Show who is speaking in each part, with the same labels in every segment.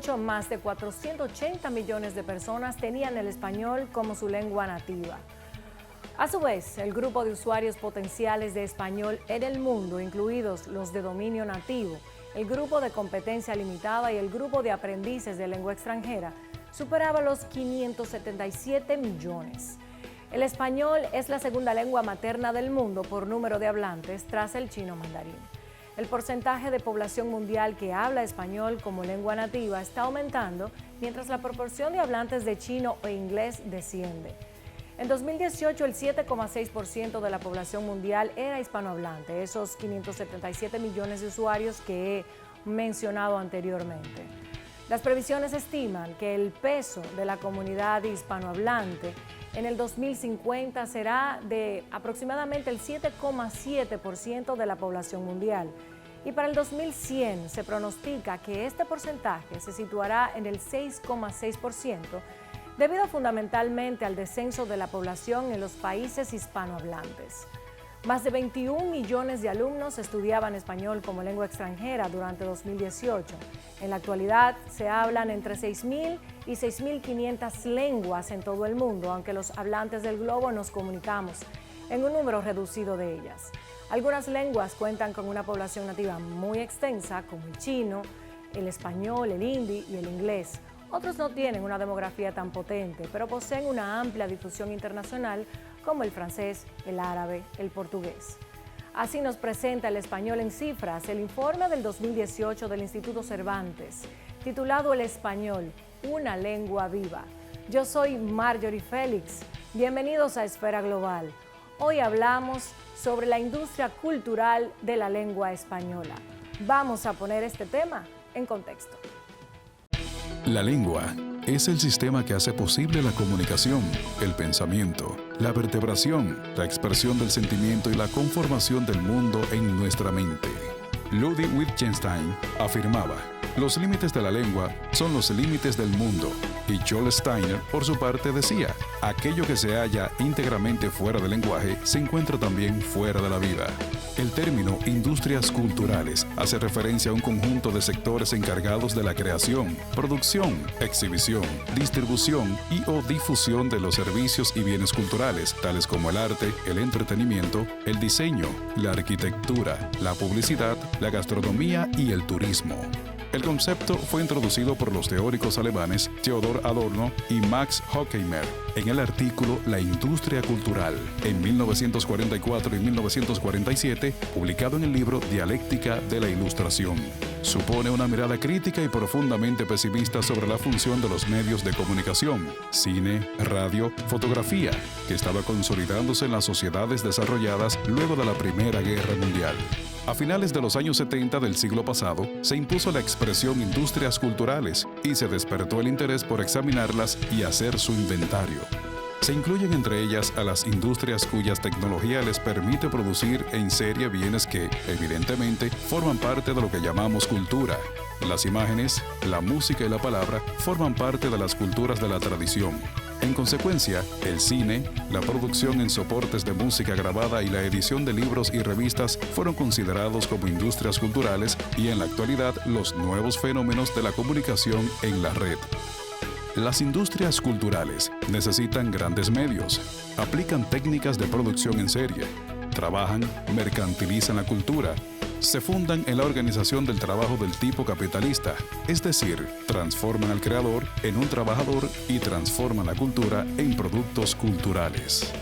Speaker 1: 2018, más de 480 millones de personas tenían el español como su lengua nativa. A su vez, el grupo de usuarios potenciales de español en el mundo, incluidos los de dominio nativo, el grupo de competencia limitada y el grupo de aprendices de lengua extranjera, superaba los 577 millones. El español es la segunda lengua materna del mundo por número de hablantes tras el chino mandarín. El porcentaje de población mundial que habla español como lengua nativa está aumentando, mientras la proporción de hablantes de chino e inglés desciende. En 2018, el 7,6% de la población mundial era hispanohablante, esos 577 millones de usuarios que he mencionado anteriormente. Las previsiones estiman que el peso de la comunidad hispanohablante en el 2050 será de aproximadamente el 7,7% de la población mundial. Y para el 2100 se pronostica que este porcentaje se situará en el 6,6%, debido fundamentalmente al descenso de la población en los países hispanohablantes. Más de 21 millones de alumnos estudiaban español como lengua extranjera durante 2018. En la actualidad se hablan entre 6.000 y 6.500 lenguas en todo el mundo, aunque los hablantes del globo nos comunicamos en un número reducido de ellas. Algunas lenguas cuentan con una población nativa muy extensa, como el chino, el español, el hindi y el inglés. Otros no tienen una demografía tan potente, pero poseen una amplia difusión internacional, como el francés, el árabe, el portugués. Así nos presenta el español en cifras el informe del 2018 del Instituto Cervantes, titulado El Español, una lengua viva. Yo soy Marjorie Félix. Bienvenidos a Esfera Global. Hoy hablamos sobre la industria cultural de la lengua española. Vamos a poner este tema en contexto.
Speaker 2: La lengua es el sistema que hace posible la comunicación, el pensamiento, la vertebración, la expresión del sentimiento y la conformación del mundo en nuestra mente. Ludwig Wittgenstein afirmaba: los límites de la lengua son los límites del mundo. Y Joel Steiner, por su parte, decía: aquello que se halla íntegramente fuera del lenguaje se encuentra también fuera de la vida. El término industrias culturales hace referencia a un conjunto de sectores encargados de la creación, producción, exhibición, distribución y o difusión de los servicios y bienes culturales, tales como el arte, el entretenimiento, el diseño, la arquitectura, la publicidad, la gastronomía y el turismo. El concepto fue introducido por los teóricos alemanes Theodor Adorno y Max Horkheimer en el artículo La industria cultural, en 1944 y 1947, publicado en el libro Dialéctica de la Ilustración. Supone una mirada crítica y profundamente pesimista sobre la función de los medios de comunicación, cine, radio, fotografía, que estaba consolidándose en las sociedades desarrolladas luego de la Primera Guerra Mundial. A finales de los años 70 del siglo pasado, se impuso la expresión industrias culturales y se despertó el interés por examinarlas y hacer su inventario. Se incluyen entre ellas a las industrias cuyas tecnología les permite producir en serie bienes que, evidentemente, forman parte de lo que llamamos cultura. Las imágenes, la música y la palabra forman parte de las culturas de la tradición. En consecuencia, el cine, la producción en soportes de música grabada y la edición de libros y revistas fueron considerados como industrias culturales y en la actualidad los nuevos fenómenos de la comunicación en la red. Las industrias culturales necesitan grandes medios, aplican técnicas de producción en serie, trabajan, mercantilizan la cultura, se fundan en la organización del trabajo del tipo capitalista, es decir, transforman al creador en un trabajador y transforman la cultura en productos culturales.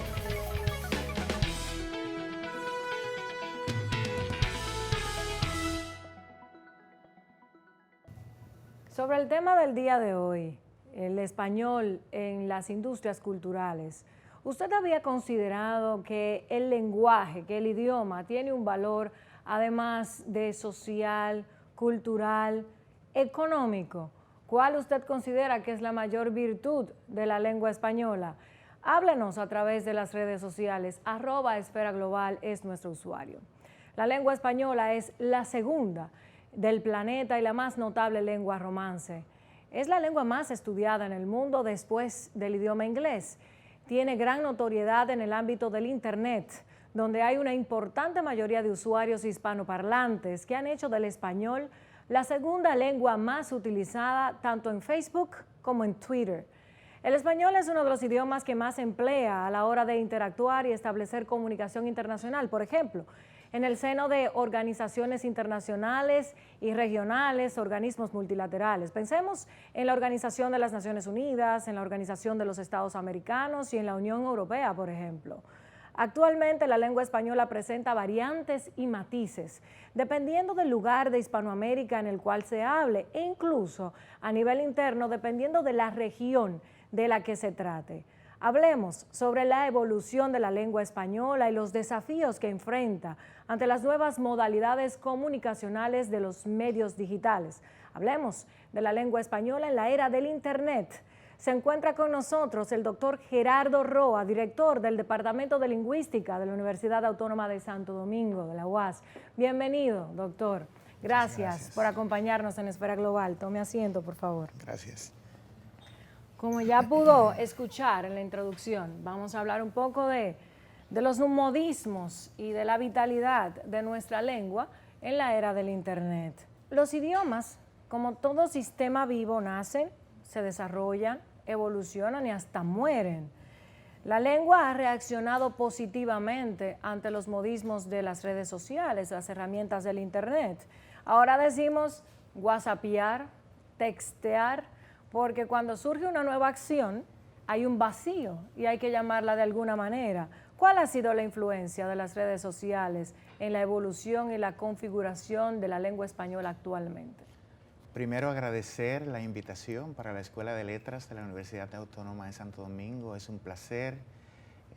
Speaker 1: Sobre el tema del día de hoy, el español en las industrias culturales, ¿usted había considerado que el lenguaje, que el idioma tiene un valor además de social, cultural, económico? ¿Cuál usted considera que es la mayor virtud de la lengua española? Háblenos a través de las redes sociales, @Esfera Global es nuestro usuario. La lengua española es la segunda del planeta y la más notable lengua romance. Es la lengua más estudiada en el mundo después del idioma inglés. Tiene gran notoriedad en el ámbito del Internet, donde hay una importante mayoría de usuarios hispanoparlantes que han hecho del español la segunda lengua más utilizada tanto en Facebook como en Twitter. El español es uno de los idiomas que más se emplea a la hora de interactuar y establecer comunicación internacional. Por ejemplo, en el seno de organizaciones internacionales y regionales, organismos multilaterales. Pensemos en la Organización de las Naciones Unidas, en la Organización de los Estados Americanos y en la Unión Europea, por ejemplo. Actualmente la lengua española presenta variantes y matices, dependiendo del lugar de Hispanoamérica en el cual se hable e incluso a nivel interno dependiendo de la región de la que se trate. Hablemos sobre la evolución de la lengua española y los desafíos que enfrenta ante las nuevas modalidades comunicacionales de los medios digitales. Hablemos de la lengua española en la era del Internet. Se encuentra con nosotros el doctor Gerardo Roa, director del Departamento de Lingüística de la Universidad Autónoma de Santo Domingo, de la UAS. Bienvenido, doctor. Gracias por acompañarnos en Esfera Global. Tome asiento, por favor.
Speaker 3: Gracias.
Speaker 1: Como ya pudo escuchar en la introducción, vamos a hablar un poco de los modismos y de la vitalidad de nuestra lengua en la era del Internet. Los idiomas, como todo sistema vivo, nacen, se desarrollan, evolucionan y hasta mueren. La lengua ha reaccionado positivamente ante los modismos de las redes sociales, las herramientas del Internet. Ahora decimos whatsappear, textear, porque cuando surge una nueva acción hay un vacío y hay que llamarla de alguna manera. ¿Cuál ha sido la influencia de las redes sociales en la evolución y la configuración de la lengua española actualmente?
Speaker 3: Primero agradecer la invitación para la Escuela de Letras de la Universidad Autónoma de Santo Domingo. Es un placer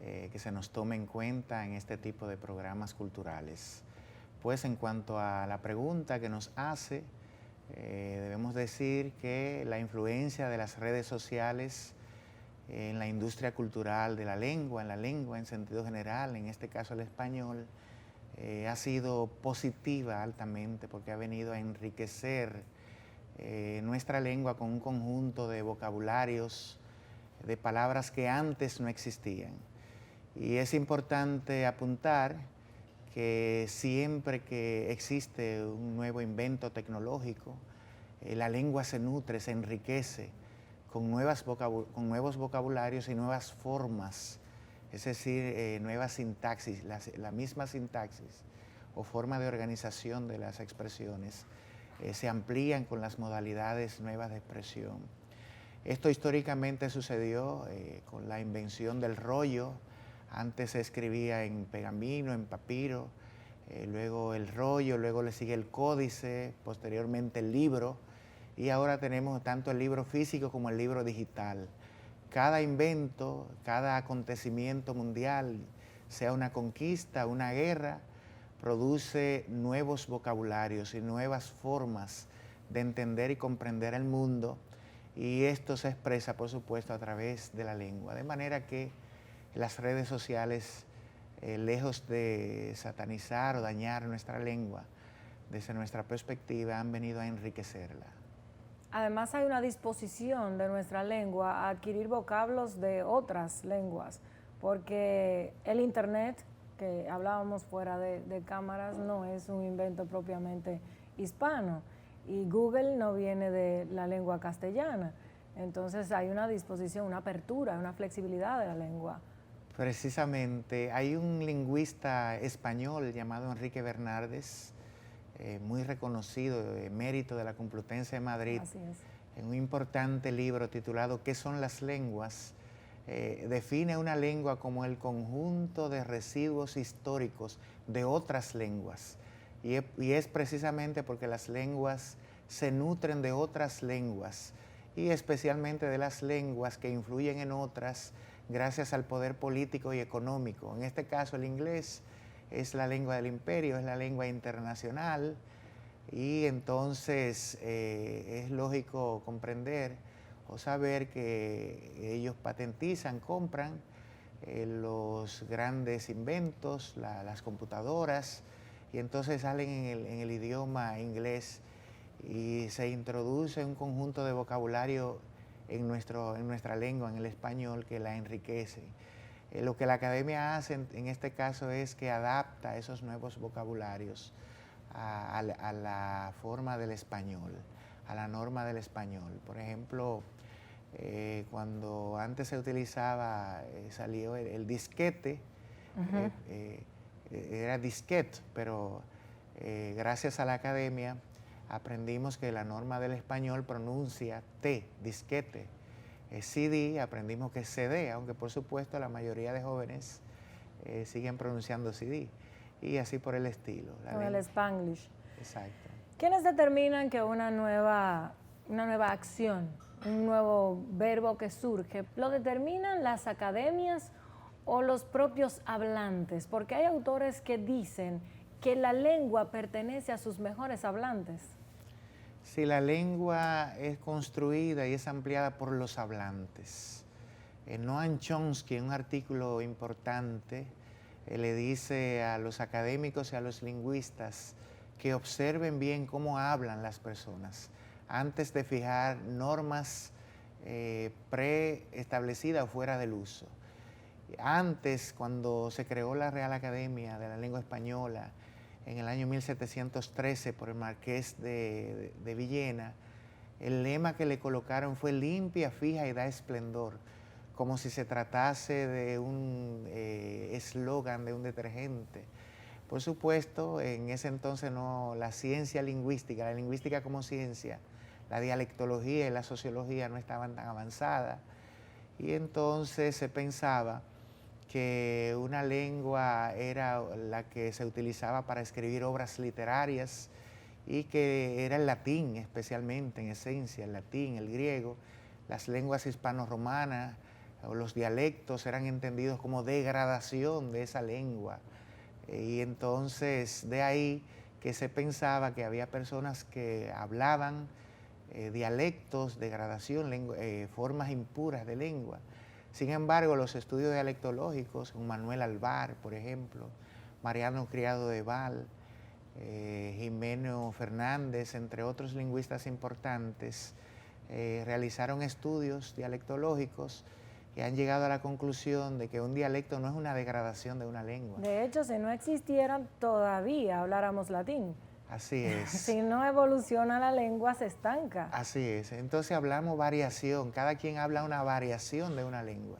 Speaker 3: que se nos tome en cuenta en este tipo de programas culturales. Pues en cuanto a la pregunta que nos hace, debemos decir que la influencia de las redes sociales en la industria cultural de la lengua, en sentido general, en este caso el español, ha sido positiva altamente porque ha venido a enriquecer nuestra lengua con un conjunto de vocabularios, de palabras que antes no existían. Y es importante apuntar que siempre que existe un nuevo invento tecnológico, la lengua se nutre, se enriquece con nuevos vocabularios y nuevas formas, es decir, nuevas sintaxis, la misma sintaxis o forma de organización de las expresiones se amplían con las modalidades nuevas de expresión. Esto históricamente sucedió con la invención del rollo. Antes se escribía en pergamino, en papiro, luego el rollo, luego le sigue el códice, posteriormente el libro, y ahora tenemos tanto el libro físico como el libro digital. Cada invento, cada acontecimiento mundial, sea una conquista, una guerra, produce nuevos vocabularios y nuevas formas de entender y comprender el mundo, y esto se expresa, por supuesto, a través de la lengua. De manera que las redes sociales, lejos de satanizar o dañar nuestra lengua, desde nuestra perspectiva, han venido a enriquecerla.
Speaker 1: Además hay una disposición de nuestra lengua a adquirir vocablos de otras lenguas, porque el Internet, que hablábamos fuera de cámaras, no es un invento propiamente hispano, y Google no viene de la lengua castellana. Entonces hay una disposición, una apertura, una flexibilidad de la lengua.
Speaker 3: Precisamente, hay un lingüista español llamado Enrique Bernardes, muy reconocido, emérito de la Complutense de Madrid, en un importante libro titulado ¿Qué son las lenguas?, define una lengua como el conjunto de residuos históricos de otras lenguas. Y es precisamente porque las lenguas se nutren de otras lenguas, y especialmente de las lenguas que influyen en otras gracias al poder político y económico. En este caso el inglés es la lengua del imperio, es la lengua internacional, y entonces es lógico comprender o saber que ellos patentizan, compran los grandes inventos, las computadoras, y entonces salen en el idioma inglés y se introduce un conjunto de vocabulario en nuestra lengua, en el español, que la enriquece. Lo que la academia hace en este caso es que adapta esos nuevos vocabularios a la forma del español, a la norma del español. Por ejemplo, cuando antes se utilizaba, salió el disquete, era disquete, pero gracias a la academia aprendimos que la norma del español pronuncia T, disquete. CD, aprendimos que es CD, aunque por supuesto la mayoría de jóvenes siguen pronunciando CD, y así por el estilo.
Speaker 1: Con el Spanglish.
Speaker 3: Exacto.
Speaker 1: ¿Quiénes determinan que una nueva acción, un nuevo verbo que surge, lo determinan las academias o los propios hablantes? Porque hay autores que dicen que la lengua pertenece a sus mejores hablantes.
Speaker 3: Sí, la lengua es construida y es ampliada por los hablantes. Noam Chomsky, en un artículo importante, le dice a los académicos y a los lingüistas que observen bien cómo hablan las personas antes de fijar normas preestablecidas o fuera del uso. Antes, cuando se creó la Real Academia de la Lengua Española, en el año 1713 por el Marqués de Villena, el lema que le colocaron fue limpia, fija y da esplendor, como si se tratase de un eslogan de un detergente. Por supuesto, en ese entonces la ciencia lingüística, la lingüística como ciencia, la dialectología y la sociología no estaban tan avanzadas, y entonces se pensaba que una lengua era la que se utilizaba para escribir obras literarias y que era el latín, especialmente en esencia, el latín, el griego. Las lenguas hispano-romanas o los dialectos eran entendidos como degradación de esa lengua, y entonces de ahí que se pensaba que había personas que hablaban dialectos, degradación, formas impuras de lengua. Sin embargo, los estudios dialectológicos, con Manuel Alvar, por ejemplo, Mariano Criado de Val, Jimeno Fernández, entre otros lingüistas importantes, realizaron estudios dialectológicos que han llegado a la conclusión de que un dialecto no es una degradación de una lengua.
Speaker 1: De hecho, si no existieran, todavía habláramos latín.
Speaker 3: Así es.
Speaker 1: Si no evoluciona la lengua, se estanca.
Speaker 3: Así es. Entonces hablamos variación. Cada quien habla una variación de una lengua.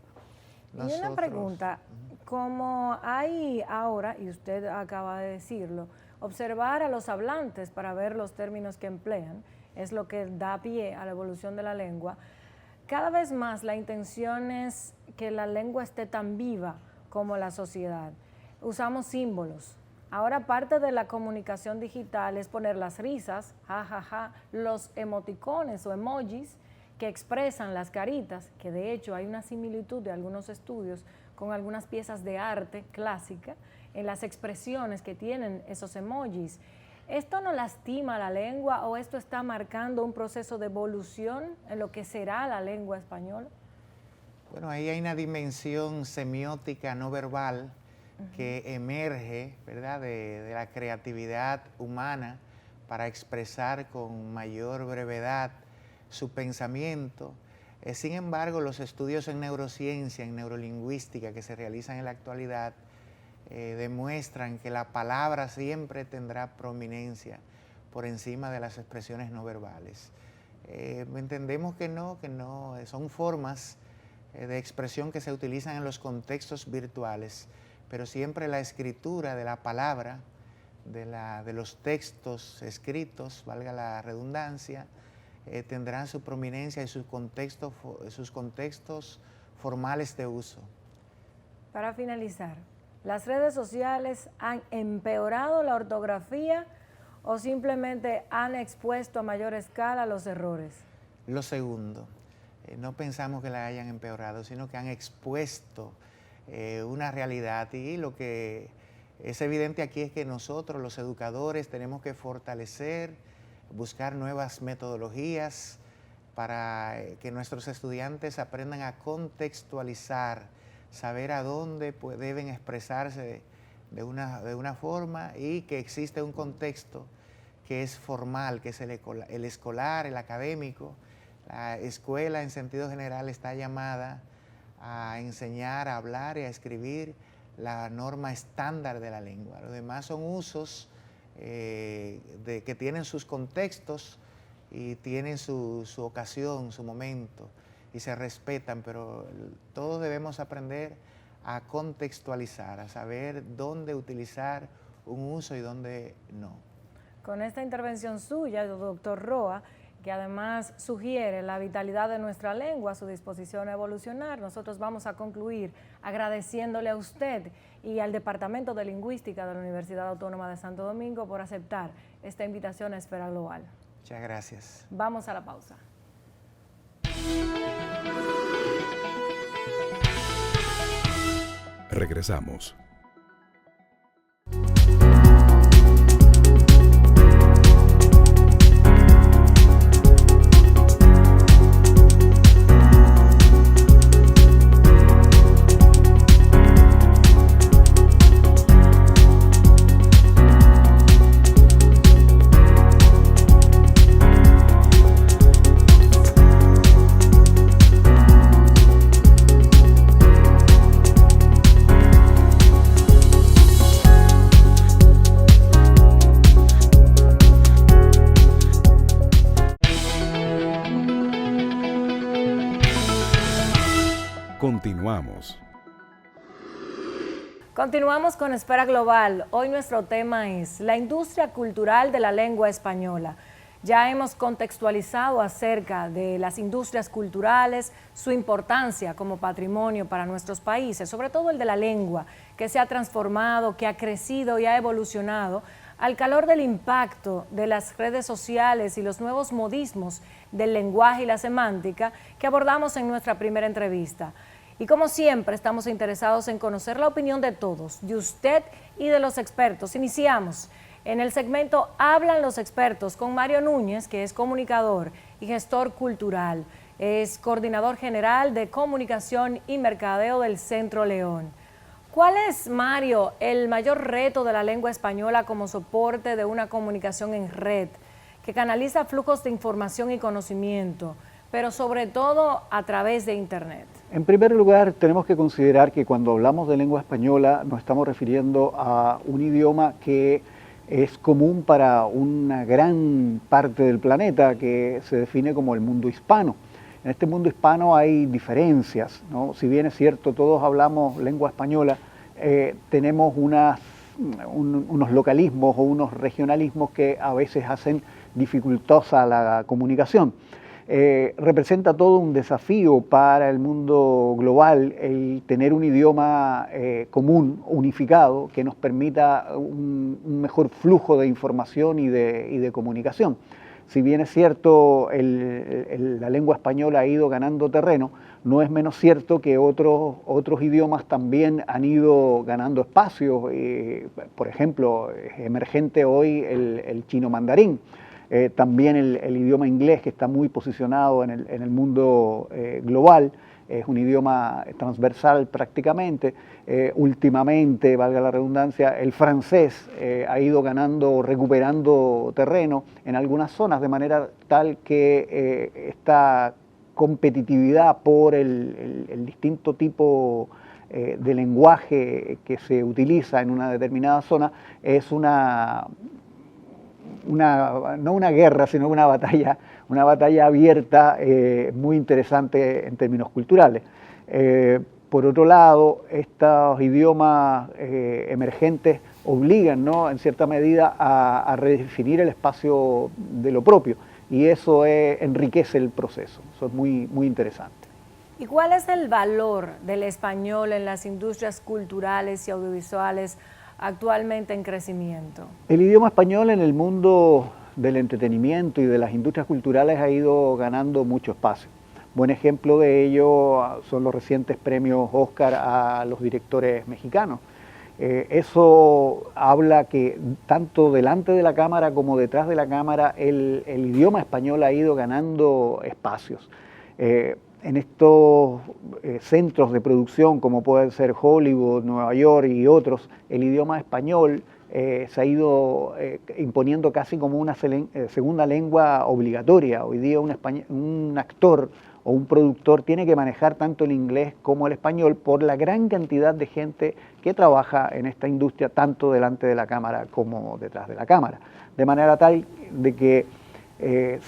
Speaker 1: Y una pregunta, como hay ahora, y usted acaba de decirlo, observar a los hablantes para ver los términos que emplean, es lo que da pie a la evolución de la lengua. Cada vez más la intención es que la lengua esté tan viva como la sociedad. Usamos símbolos. Ahora parte de la comunicación digital es poner las risas, jajaja, los emoticones o emojis que expresan las caritas, que de hecho hay una similitud de algunos estudios con algunas piezas de arte clásica en las expresiones que tienen esos emojis. ¿Esto no lastima la lengua o esto está marcando un proceso de evolución en lo que será la lengua española?
Speaker 3: Bueno, ahí hay una dimensión semiótica no verbal que emerge, ¿verdad?, de la creatividad humana para expresar con mayor brevedad su pensamiento. Sin embargo, los estudios en neurociencia, en neurolingüística que se realizan en la actualidad demuestran que la palabra siempre tendrá prominencia por encima de las expresiones no verbales. Entendemos que no, son formas de expresión que se utilizan en los contextos virtuales, pero siempre la escritura de la palabra, de los textos escritos, valga la redundancia, tendrán su prominencia y sus contextos formales de uso.
Speaker 1: Para finalizar, ¿las redes sociales han empeorado la ortografía o simplemente han expuesto a mayor escala los errores?
Speaker 3: Lo segundo, no pensamos que la hayan empeorado, sino que han expuesto una realidad, y lo que es evidente aquí es que nosotros, los educadores, tenemos que fortalecer, buscar nuevas metodologías para que nuestros estudiantes aprendan a contextualizar, saber a dónde deben expresarse de una forma, y que existe un contexto que es formal, que es el escolar, el académico. La escuela en sentido general está llamada a enseñar, a hablar y a escribir la norma estándar de la lengua. Los demás son usos que tienen sus contextos y tienen su ocasión, su momento, y se respetan, pero todos debemos aprender a contextualizar, a saber dónde utilizar un uso y dónde no.
Speaker 1: Con esta intervención suya, doctor Roa, que además sugiere la vitalidad de nuestra lengua, su disposición a evolucionar, nosotros vamos a concluir agradeciéndole a usted y al Departamento de Lingüística de la Universidad Autónoma de Santo Domingo por aceptar esta invitación a Esfera Global.
Speaker 3: Muchas gracias.
Speaker 1: Vamos a la pausa.
Speaker 2: Regresamos. Continuamos.
Speaker 1: Continuamos con Esfera Global. Hoy nuestro tema es la industria cultural de la lengua española. Ya hemos contextualizado acerca de las industrias culturales, su importancia como patrimonio para nuestros países, sobre todo el de la lengua, que se ha transformado, que ha crecido y ha evolucionado al calor del impacto de las redes sociales y los nuevos modismos del lenguaje y la semántica que abordamos en nuestra primera entrevista. Y como siempre, estamos interesados en conocer la opinión de todos, de usted y de los expertos. Iniciamos en el segmento Hablan los expertos con Mario Núñez, que es comunicador y gestor cultural. Es coordinador general de comunicación y mercadeo del Centro León. ¿Cuál es, Mario, el mayor reto de la lengua española como soporte de una comunicación en red que canaliza flujos de información y conocimiento, pero sobre todo a través de Internet?
Speaker 4: En primer lugar, tenemos que considerar que cuando hablamos de lengua española nos estamos refiriendo a un idioma que es común para una gran parte del planeta, que se define como el mundo hispano. En este mundo hispano hay diferencias, ¿no? Si bien es cierto, todos hablamos lengua española, tenemos unos localismos o unos regionalismos que a veces hacen dificultosa la comunicación. Representa todo un desafío para el mundo global el tener un idioma común, unificado, que nos permita un mejor flujo de información y de comunicación. Si bien es cierto, la lengua española ha ido ganando terreno, no es menos cierto que otros idiomas también han ido ganando espacio. Por ejemplo, es emergente hoy el chino mandarín. También el idioma inglés, que está muy posicionado en el mundo global, es un idioma transversal prácticamente. Últimamente, valga la redundancia, el francés ha ido ganando, recuperando terreno en algunas zonas, de manera tal que esta competitividad por el distinto tipo de lenguaje que se utiliza en una determinada zona es no una guerra, sino una batalla abierta, muy interesante en términos culturales. Por otro lado, estos idiomas emergentes obligan, ¿no?, en cierta medida a redefinir el espacio de lo propio, y eso enriquece el proceso. Eso es muy, muy interesante.
Speaker 1: ¿Y cuál es el valor del español en las industrias culturales y audiovisuales actualmente en crecimiento?
Speaker 4: El idioma español en el mundo del entretenimiento y de las industrias culturales ha ido ganando mucho espacio. Buen ejemplo de ello son los recientes premios Oscar a los directores mexicanos. Eso habla que tanto delante de la cámara como detrás de la cámara el idioma español ha ido ganando espacios. En estos centros de producción, como pueden ser Hollywood, Nueva York y otros, el idioma español se ha ido imponiendo casi como una segunda lengua obligatoria. Hoy día un actor o un productor tiene que manejar tanto el inglés como el español por la gran cantidad de gente que trabaja en esta industria, tanto delante de la cámara como detrás de la cámara. De manera tal de que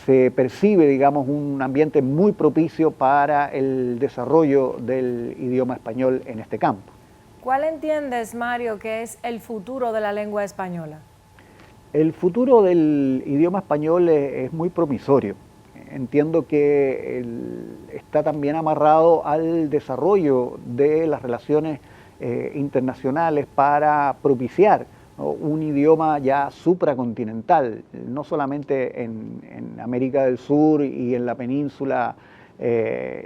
Speaker 4: se percibe, digamos, un ambiente muy propicio para el desarrollo del idioma español en este campo.
Speaker 1: ¿Cuál entiendes, Mario, que es el futuro de la lengua española?
Speaker 4: El futuro del idioma español es muy promisorio. Entiendo que está también amarrado al desarrollo de las relaciones internacionales para propiciar, ¿no?, un idioma ya supracontinental, no solamente en América del Sur y en la península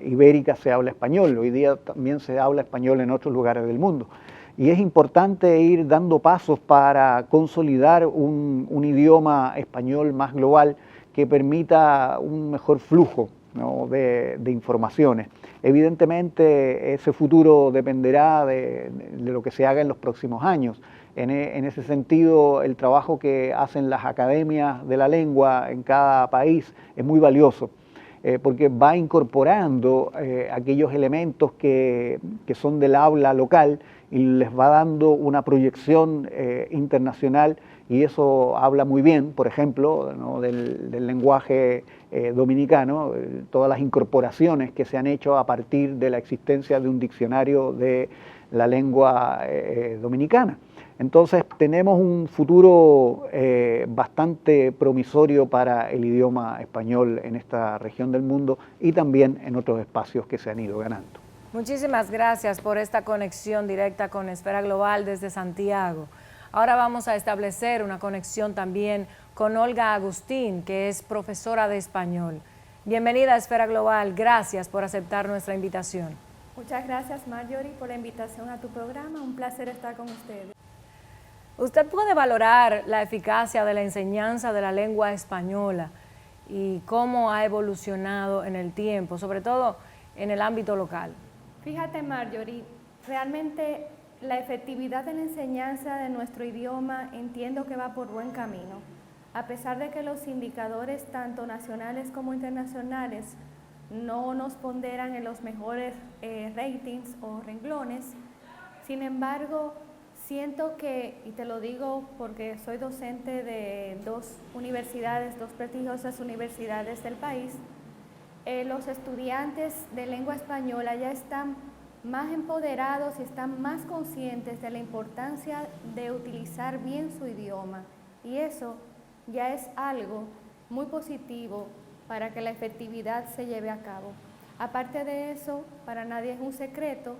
Speaker 4: ibérica se habla español, hoy día también se habla español en otros lugares del mundo. Y es importante ir dando pasos para consolidar un idioma español más global que permita un mejor flujo, ¿no?, de informaciones. Evidentemente ese futuro dependerá de lo que se haga en los próximos años. En ese sentido, el trabajo que hacen las academias de la lengua en cada país es muy valioso, porque va incorporando aquellos elementos que son del habla local y les va dando una proyección internacional, y eso habla muy bien, por ejemplo, ¿no?, del lenguaje dominicano, todas las incorporaciones que se han hecho a partir de la existencia de un diccionario de la lengua dominicana. Entonces tenemos un futuro bastante promisorio para el idioma español en esta región del mundo y también en otros espacios que se han ido ganando.
Speaker 1: Muchísimas gracias por esta conexión directa con Esfera Global desde Santiago. Ahora vamos a establecer una conexión también con Olga Agustín, que es profesora de español. Bienvenida a Esfera Global, gracias por aceptar nuestra invitación.
Speaker 5: Muchas gracias, Marjorie, por la invitación a tu programa. Un placer estar con ustedes.
Speaker 1: ¿Usted puede valorar la eficacia de la enseñanza de la lengua española y cómo ha evolucionado en el tiempo, sobre todo en el ámbito local?
Speaker 5: Fíjate, Marjorie, realmente la efectividad de la enseñanza de nuestro idioma entiendo que va por buen camino. A pesar de que los indicadores tanto nacionales como internacionales no nos ponderan en los mejores ratings o renglones, sin embargo, siento que, y te lo digo porque soy docente de dos prestigiosas universidades del país, los estudiantes de lengua española ya están más empoderados y están más conscientes de la importancia de utilizar bien su idioma, y eso ya es algo muy positivo para que la efectividad se lleve a cabo. Aparte de eso, para nadie es un secreto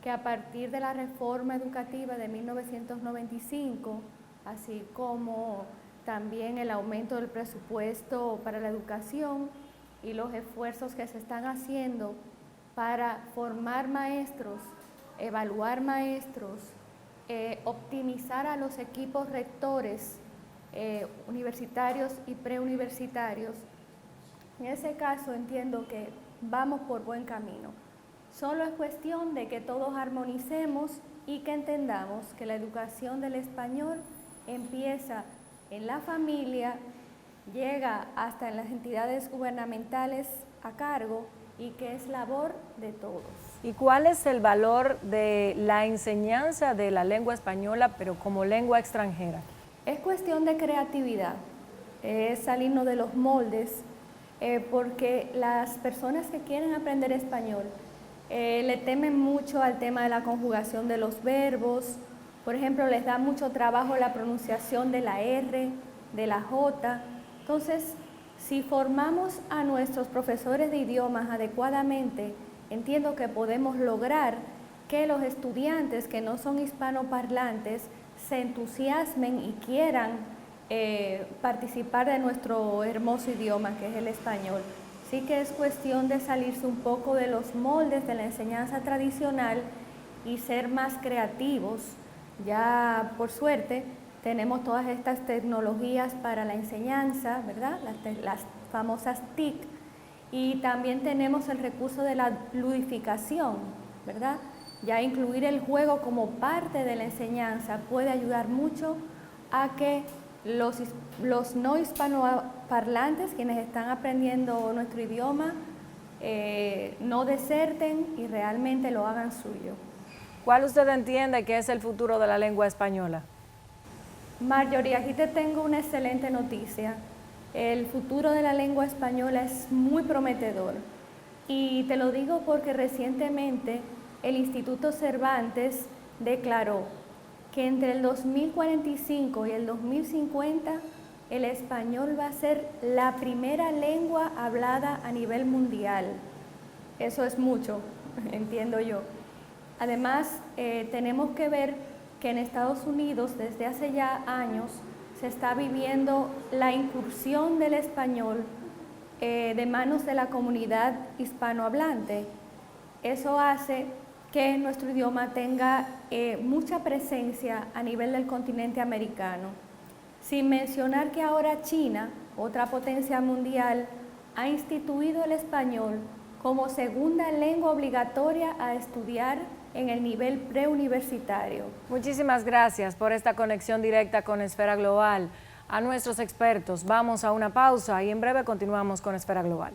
Speaker 5: que a partir de la reforma educativa de 1995, así como también el aumento del presupuesto para la educación y los esfuerzos que se están haciendo para formar maestros, evaluar maestros, optimizar a los equipos rectores universitarios y preuniversitarios. En ese caso entiendo que vamos por buen camino. Solo es cuestión de que todos armonicemos y que entendamos que la educación del español empieza en la familia, llega hasta en las entidades gubernamentales a cargo y que es labor de todos.
Speaker 1: ¿Y cuál es el valor de la enseñanza de la lengua española, pero como lengua extranjera?
Speaker 5: Es cuestión de creatividad, es salirnos de los moldes, porque las personas que quieren aprender español le temen mucho al tema de la conjugación de los verbos. Por ejemplo, les da mucho trabajo la pronunciación de la R, de la J. Entonces, si formamos a nuestros profesores de idiomas adecuadamente, entiendo que podemos lograr que los estudiantes que no son hispanoparlantes se entusiasmen y quieran participar de nuestro hermoso idioma que es el español. Sí que es cuestión de salirse un poco de los moldes de la enseñanza tradicional y ser más creativos. Ya por suerte tenemos todas estas tecnologías para la enseñanza, ¿verdad? Las famosas TIC, y también tenemos el recurso de la ludificación, ¿verdad? Ya incluir el juego como parte de la enseñanza puede ayudar mucho a que los no hispanoparlantes, quienes están aprendiendo nuestro idioma, no deserten y realmente lo hagan suyo.
Speaker 1: ¿Cuál usted entiende que es el futuro de la lengua española?
Speaker 5: Marjorie, aquí te tengo una excelente noticia. El futuro de la lengua española es muy prometedor. Y te lo digo porque recientemente el Instituto Cervantes declaró que entre el 2045 y el 2050 el español va a ser la primera lengua hablada a nivel mundial. Eso es mucho, entiendo yo. Además, tenemos que ver que en Estados Unidos desde hace ya años se está viviendo la incursión del español de manos de la comunidad hispanohablante. Eso hace que nuestro idioma tenga mucha presencia a nivel del continente americano. Sin mencionar que ahora China, otra potencia mundial, ha instituido el español como segunda lengua obligatoria a estudiar en el nivel preuniversitario.
Speaker 1: Muchísimas gracias por esta conexión directa con Esfera Global. A nuestros expertos, vamos a una pausa y en breve continuamos con Esfera Global.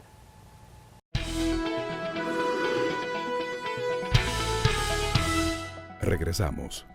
Speaker 2: Regresamos.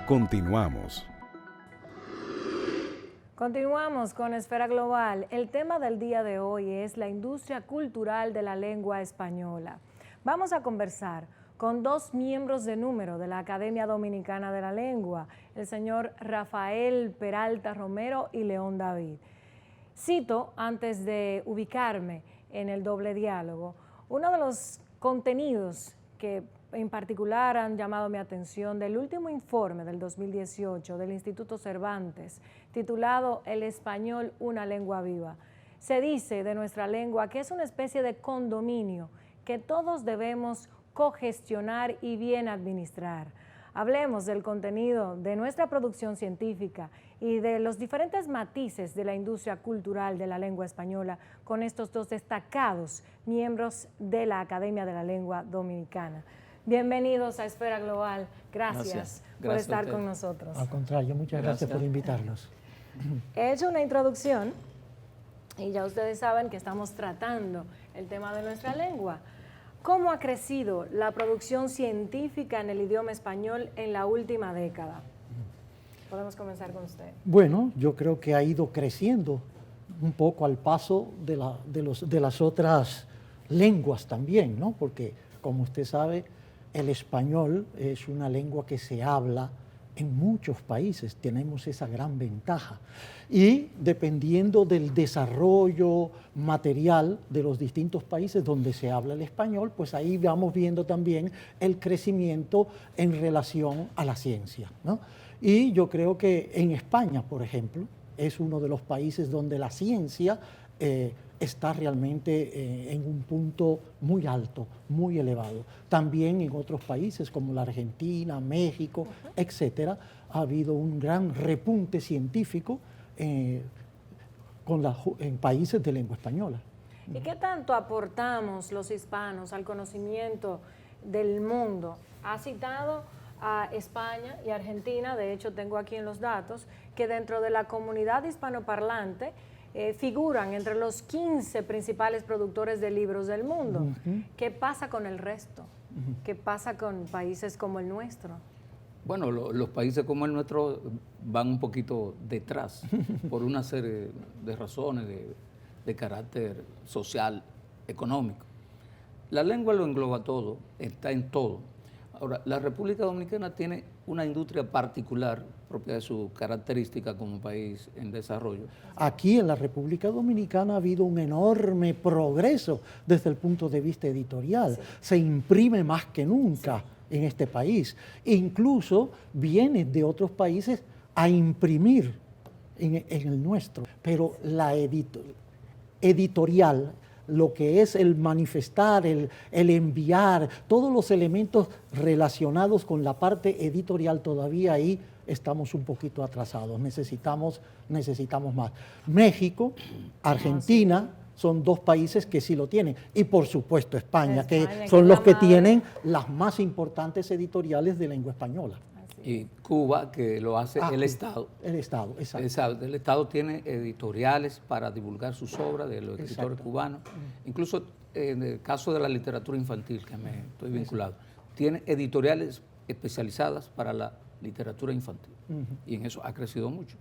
Speaker 2: Continuamos.
Speaker 1: Continuamos con Esfera Global. El tema del día de hoy es la industria cultural de la lengua española. Vamos a conversar con dos miembros de número de la Academia Dominicana de la Lengua, el señor Rafael Peralta Romero y León David. Cito, antes de ubicarme en el doble diálogo, uno de los contenidos que en particular han llamado mi atención del último informe del 2018 del Instituto Cervantes, titulado El español, una lengua viva. Se dice de nuestra lengua que es una especie de condominio que todos debemos cogestionar y bien administrar. Hablemos del contenido de nuestra producción científica y de los diferentes matices de la industria cultural de la lengua española con estos dos destacados miembros de la Academia de la Lengua Dominicana. Bienvenidos a Esfera Global. Gracias por estar con nosotros.
Speaker 6: Al contrario, muchas gracias por invitarnos.
Speaker 1: He hecho una introducción y ya ustedes saben que estamos tratando el tema de nuestra lengua. ¿Cómo ha crecido la producción científica en el idioma español en la última década? Podemos comenzar con usted.
Speaker 6: Bueno, yo creo que ha ido creciendo un poco al paso de las otras lenguas también, ¿no? Porque, como usted sabe, el español es una lengua que se habla en muchos países, tenemos esa gran ventaja. Y dependiendo del desarrollo material de los distintos países donde se habla el español, pues ahí vamos viendo también el crecimiento en relación a la ciencia, ¿no? Y yo creo que en España, por ejemplo, es uno de los países donde la ciencia está realmente en un punto muy alto, muy elevado. También en otros países como la Argentina, México, etcétera, ha habido un gran repunte científico en países de lengua española.
Speaker 1: ¿Y qué tanto aportamos los hispanos al conocimiento del mundo? Ha citado a España y Argentina, de hecho tengo aquí en los datos, que dentro de la comunidad hispanoparlante figuran entre los 15 principales productores de libros del mundo. ¿Qué pasa con el resto? ¿Qué pasa con países como el nuestro?
Speaker 7: Bueno, los países como el nuestro van un poquito detrás por una serie de razones de carácter social, económico. La lengua lo engloba todo, está en todo. Ahora, la República Dominicana tiene una industria particular propia de su característica como país en desarrollo.
Speaker 6: Aquí en la República Dominicana ha habido un enorme progreso desde el punto de vista editorial. Sí. Se imprime más que nunca. en este país. Incluso vienen de otros países a imprimir en el nuestro. Pero la editorial, lo que es el manifestar, el enviar, todos los elementos relacionados con la parte editorial, todavía ahí estamos un poquito atrasados, necesitamos más. México, Argentina, son dos países que sí lo tienen, y por supuesto España, que son los que tienen las más importantes editoriales de lengua española.
Speaker 7: Y Cuba, que lo hace el Estado.
Speaker 6: El Estado, exacto.
Speaker 7: El Estado tiene editoriales para divulgar sus obras de los escritores cubanos. Incluso en el caso de la literatura infantil, que me estoy vinculado, tiene editoriales especializadas para la literatura infantil. Y en eso ha crecido mucho.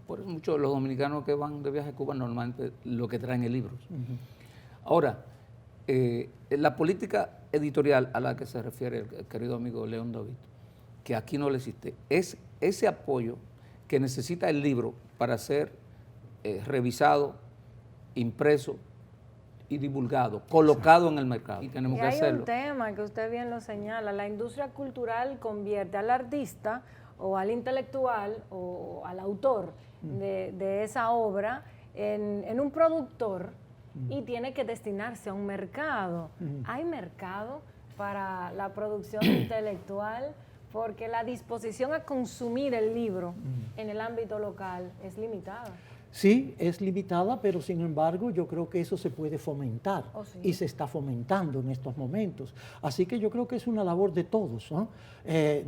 Speaker 7: Por eso muchos de los dominicanos que van de viaje a Cuba normalmente lo que traen es libros. Ahora, la política editorial a la que se refiere el querido amigo León David, que aquí no le existe, es ese apoyo que necesita el libro para ser revisado, impreso y divulgado, colocado en el mercado. Y tenemos que hacerlo.
Speaker 1: Hay un tema que usted bien lo señala: la industria cultural convierte al artista o al intelectual o al autor de esa obra en un productor y tiene que destinarse a un mercado. ¿Hay mercado para la producción intelectual? Porque la disposición a consumir el libro en el ámbito local es limitada.
Speaker 6: Sí, es limitada, pero sin embargo yo creo que eso se puede fomentar y se está fomentando en estos momentos. Así que yo creo que es una labor de todos, ¿no?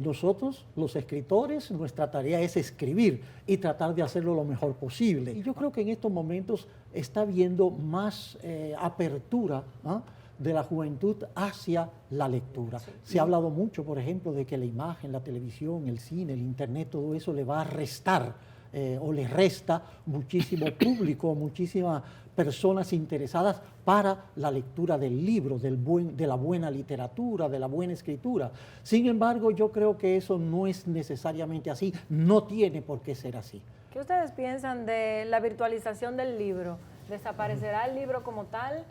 Speaker 6: Nosotros, los escritores, nuestra tarea es escribir y tratar de hacerlo lo mejor posible. Y yo creo que en estos momentos está habiendo más apertura, ¿no?, de la juventud hacia la lectura. Se ha hablado mucho, por ejemplo, de que la imagen, la televisión, el cine, el internet, todo eso le va a restar o le resta muchísimo público, muchísimas personas interesadas para la lectura del libro, de la buena literatura, de la buena escritura. Sin embargo, yo creo que eso no es necesariamente así, no tiene por qué ser así.
Speaker 1: ¿Qué ustedes piensan de la virtualización del libro? ¿Desaparecerá el libro como tal?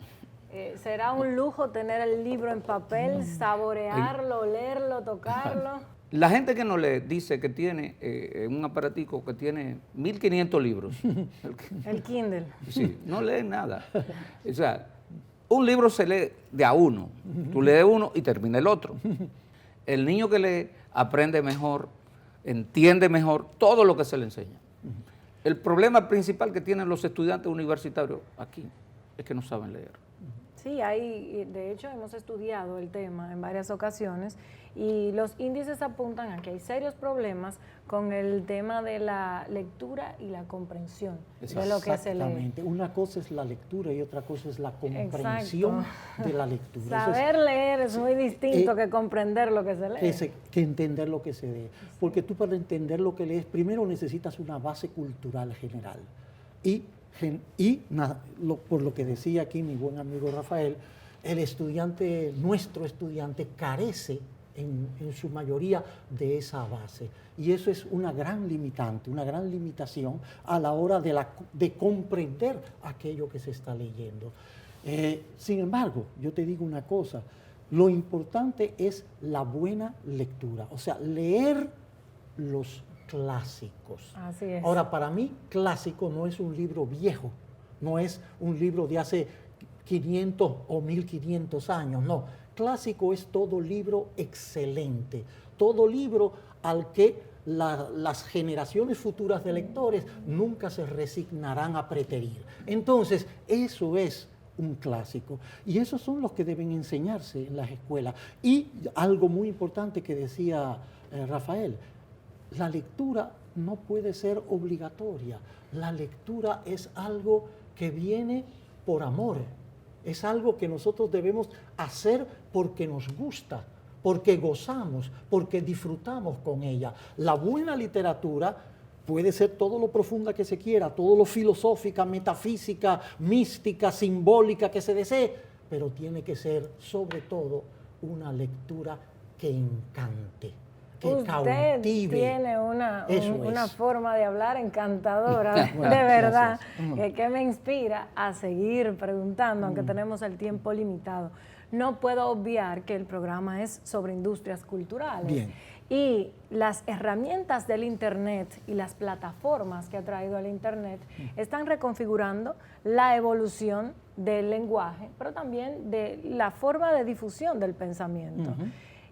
Speaker 1: ¿Será un lujo tener el libro en papel, saborearlo, leerlo, tocarlo?
Speaker 7: La gente que nos lee dice que tiene un aparatico que tiene 1500 libros.
Speaker 1: El Kindle.
Speaker 7: Sí, no lee nada. O sea, un libro se lee de a uno. Tú lees uno y termina el otro. El niño que lee aprende mejor, entiende mejor todo lo que se le enseña. El problema principal que tienen los estudiantes universitarios aquí es que no saben leer.
Speaker 1: Sí, de hecho hemos estudiado el tema en varias ocasiones y los índices apuntan a que hay serios problemas con el tema de la lectura y la comprensión de lo que se lee.
Speaker 6: Exactamente. Una cosa es la lectura y otra cosa es la comprensión de la lectura.
Speaker 1: Saber leer es muy distinto que comprender lo que se lee.
Speaker 6: Que entender lo que se lee. Porque tú, para entender lo que lees, primero necesitas una base cultural general. Por lo que decía aquí mi buen amigo Rafael, nuestro estudiante carece en su mayoría de esa base. Y eso es una gran limitante, una gran limitación a la hora de comprender aquello que se está leyendo. Sin embargo, yo te digo una cosa, lo importante es la buena lectura, o sea, leer los clásicos.
Speaker 1: Así es.
Speaker 6: Ahora, para mí, clásico no es un libro viejo, no es un libro de hace 500 o 1500 años, no. Clásico es todo libro excelente, todo libro al que las generaciones futuras de lectores nunca se resignarán a preterir. Entonces, eso es un clásico. Y esos son los que deben enseñarse en las escuelas. Y algo muy importante que decía Rafael, la lectura no puede ser obligatoria. La lectura es algo que viene por amor. Es algo que nosotros debemos hacer porque nos gusta, porque gozamos, porque disfrutamos con ella. La buena literatura puede ser todo lo profunda que se quiera, todo lo filosófica, metafísica, mística, simbólica que se desee, pero tiene que ser sobre todo una lectura que encante.
Speaker 1: Usted tiene una forma de hablar encantadora, de verdad, que me inspira a seguir preguntando, aunque tenemos el tiempo limitado. no puedo obviar que el programa es sobre industrias culturales.
Speaker 6: Bien.
Speaker 1: Y las herramientas del Internet y las plataformas que ha traído el Internet están reconfigurando la evolución del lenguaje, pero también de la forma de difusión del pensamiento.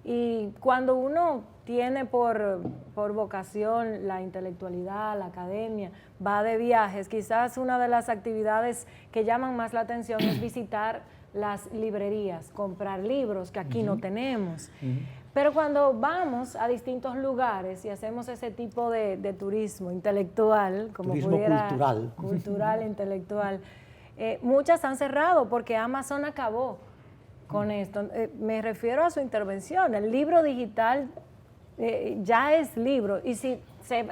Speaker 1: Y cuando uno tiene por vocación la intelectualidad, la academia, va de viajes, quizás una de las actividades que llaman más la atención es visitar las librerías, comprar libros que aquí no tenemos. Pero cuando vamos a distintos lugares y hacemos ese tipo de turismo intelectual, como
Speaker 6: Turismo
Speaker 1: pudiera,
Speaker 6: cultural.
Speaker 1: cultural, intelectual, muchas han cerrado porque Amazon acabó con esto. Me refiero a su intervención. El libro digital ya es libro. Y si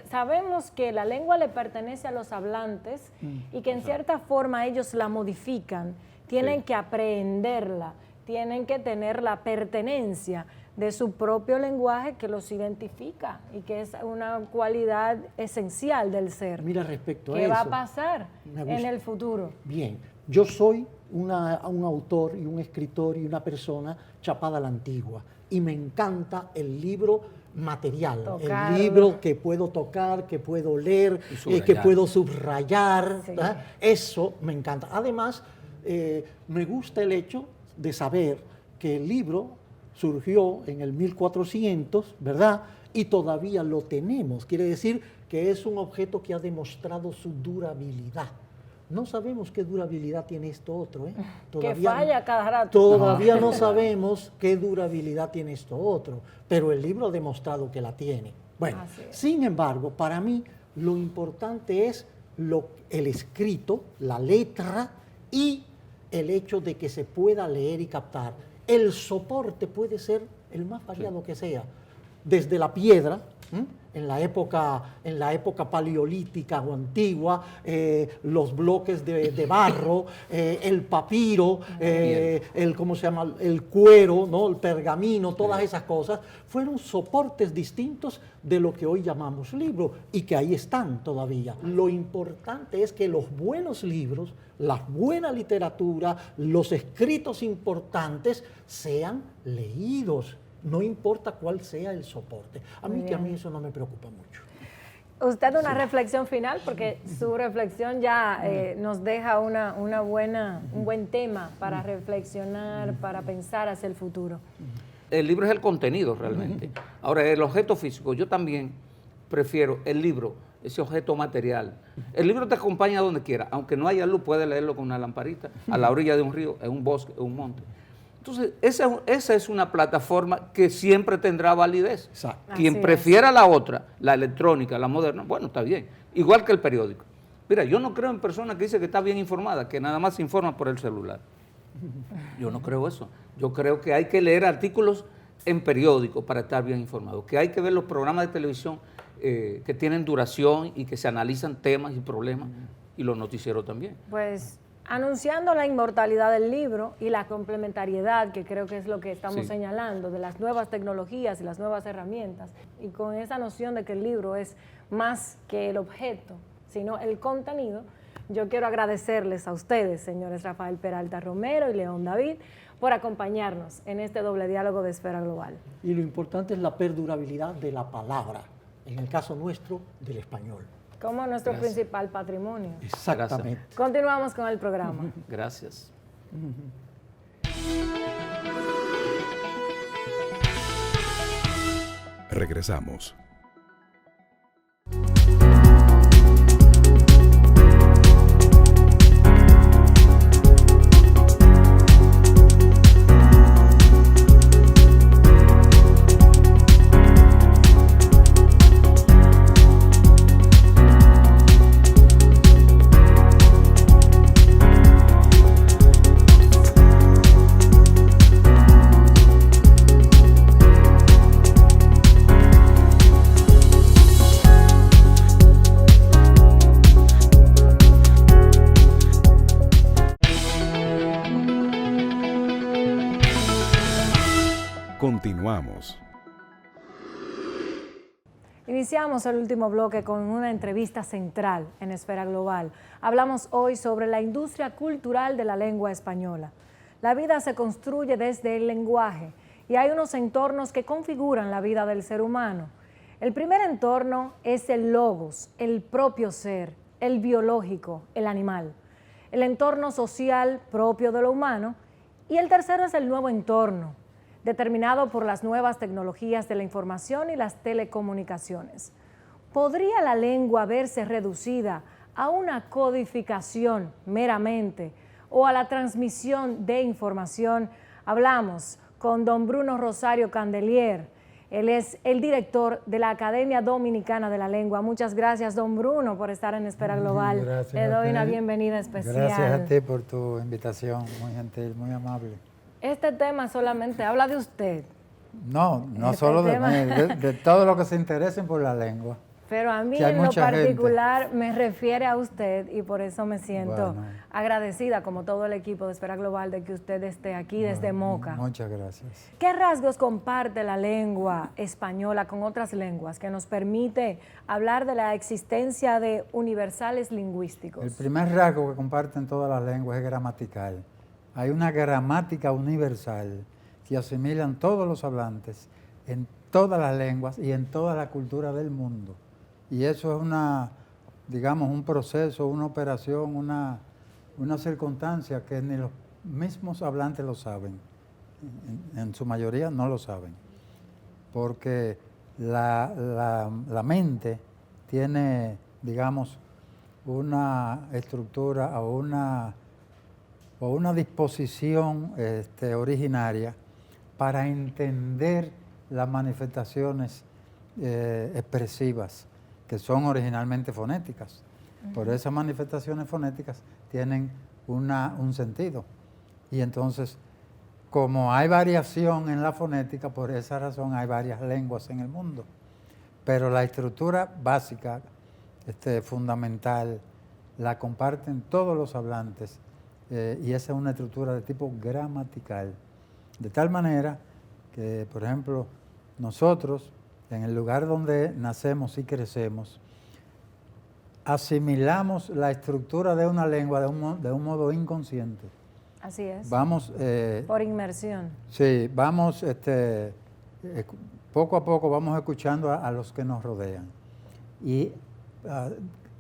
Speaker 1: sabemos que la lengua le pertenece a los hablantes y que en cierta forma ellos la modifican, tienen que aprenderla, tienen que tener la pertenencia de su propio lenguaje que los identifica y que es una cualidad esencial del ser.
Speaker 6: Mira, respecto a
Speaker 1: ¿Qué
Speaker 6: eso,
Speaker 1: va a pasar en el futuro?
Speaker 6: Bien, yo soy un autor y un escritor y una persona chapada a la antigua y me encanta el libro material,
Speaker 1: Tocarlo.
Speaker 6: el libro que puedo tocar, que puedo leer, que puedo subrayar,
Speaker 1: Sí.
Speaker 6: ¿verdad? Eso me encanta. Además, me gusta el hecho de saber que el libro surgió en el 1400, ¿verdad? Y todavía lo tenemos. Quiere decir que es un objeto que ha demostrado su durabilidad. No sabemos qué durabilidad tiene esto otro, ¿eh?
Speaker 1: Que falla cada rato.
Speaker 6: Todavía no sabemos qué durabilidad tiene esto otro, pero el libro ha demostrado que la tiene. Bueno,
Speaker 1: Así es.
Speaker 6: sin embargo, para mí lo importante es el escrito, la letra y el hecho de que se pueda leer y captar. El soporte puede ser el más variado que sea, desde la piedra, en la época paleolítica o antigua, los bloques de barro, el papiro, ¿cómo se llama? El cuero, ¿no? El pergamino, todas esas cosas, fueron soportes distintos de lo que hoy llamamos libro y que ahí están todavía. Lo importante es que los buenos libros, la buena literatura, los escritos importantes sean leídos. No importa cuál sea el soporte. A mí eso no me preocupa mucho.
Speaker 1: Usted una reflexión final, porque su reflexión ya nos deja un buen tema para reflexionar, para pensar hacia el futuro.
Speaker 7: El libro es el contenido realmente. Ahora, el objeto físico, yo también prefiero el libro, ese objeto material. El libro te acompaña a donde quiera, aunque no haya luz, puedes leerlo con una lamparita, a la orilla de un río, en un bosque, en un monte. Entonces, esa es una plataforma que siempre tendrá validez.
Speaker 6: Exacto.
Speaker 7: Quien
Speaker 1: Así
Speaker 7: prefiera la otra, la electrónica, la moderna, bueno, está bien. Igual que el periódico. Mira, yo no creo en personas que dicen que está bien informada, que nada más se informan por el celular. Yo no creo eso. Yo creo que hay que leer artículos en periódicos para estar bien informado, que hay que ver los programas de televisión que tienen duración y que se analizan temas y problemas, y los noticieros también.
Speaker 1: Pues anunciando la inmortalidad del libro y la complementariedad, que creo que es lo que estamos señalando, de las nuevas tecnologías y las nuevas herramientas, y con esa noción de que el libro es más que el objeto, sino el contenido, yo quiero agradecerles a ustedes, señores Rafael Peralta Romero y León David, por acompañarnos en este doble diálogo de Esfera Global.
Speaker 6: Y lo importante es la perdurabilidad de la palabra, en el caso nuestro, del español.
Speaker 1: Como nuestro principal patrimonio.
Speaker 6: Exactamente.
Speaker 7: Gracias.
Speaker 1: Continuamos con el programa.
Speaker 7: Gracias.
Speaker 2: Regresamos. Continuamos.
Speaker 1: Iniciamos el último bloque con una entrevista central en Esfera Global. Hablamos hoy sobre la industria cultural de la lengua española. La vida se construye desde el lenguaje y hay unos entornos que configuran la vida del ser humano. El primer entorno es el logos, el propio ser, el biológico, el animal. El entorno social propio de lo humano. Y el tercero es el nuevo entorno, determinado por las nuevas tecnologías de la información y las telecomunicaciones. ¿Podría la lengua verse reducida a una codificación meramente o a la transmisión de información? Hablamos con don Bruno Rosario Candelier. Él es el director de la Academia Dominicana de la Lengua. Muchas gracias, don Bruno, por estar en Esfera Global.
Speaker 8: Gracias.
Speaker 1: Le doy una bienvenida especial.
Speaker 8: Gracias a ti por tu invitación, muy gentil, muy amable.
Speaker 1: Este tema solamente habla de usted.
Speaker 8: No solo de mí, de todo lo que se interesen por la lengua.
Speaker 1: Pero a mí
Speaker 8: Que hay
Speaker 1: en lo
Speaker 8: mucha
Speaker 1: particular me refiere a usted y por eso me siento
Speaker 8: Bueno.
Speaker 1: agradecida, como todo el equipo de Esfera Global, de que usted esté aquí desde Moca.
Speaker 8: Muchas gracias.
Speaker 1: ¿Qué rasgos comparte la lengua española con otras lenguas que nos permite hablar de la existencia de universales lingüísticos?
Speaker 8: El primer rasgo que comparten todas las lenguas es gramatical. Hay una gramática universal que asimilan todos los hablantes en todas las lenguas y en toda la cultura del mundo. Y eso es un proceso, una operación, una circunstancia que ni los mismos hablantes lo saben. En su mayoría no lo saben. Porque la mente tiene, una estructura o una disposición originaria para entender las manifestaciones expresivas, que son originalmente fonéticas. Por esas manifestaciones fonéticas tienen un sentido. Y entonces, como hay variación en la fonética, por esa razón hay varias lenguas en el mundo. Pero la estructura básica, fundamental, la comparten todos los hablantes, y esa es una estructura de tipo gramatical. De tal manera que, por ejemplo, nosotros, en el lugar donde nacemos y crecemos, asimilamos la estructura de una lengua de un modo inconsciente.
Speaker 1: Así es.
Speaker 8: Vamos...
Speaker 1: por inmersión.
Speaker 8: Sí, vamos, poco a poco vamos escuchando a los que nos rodean. Y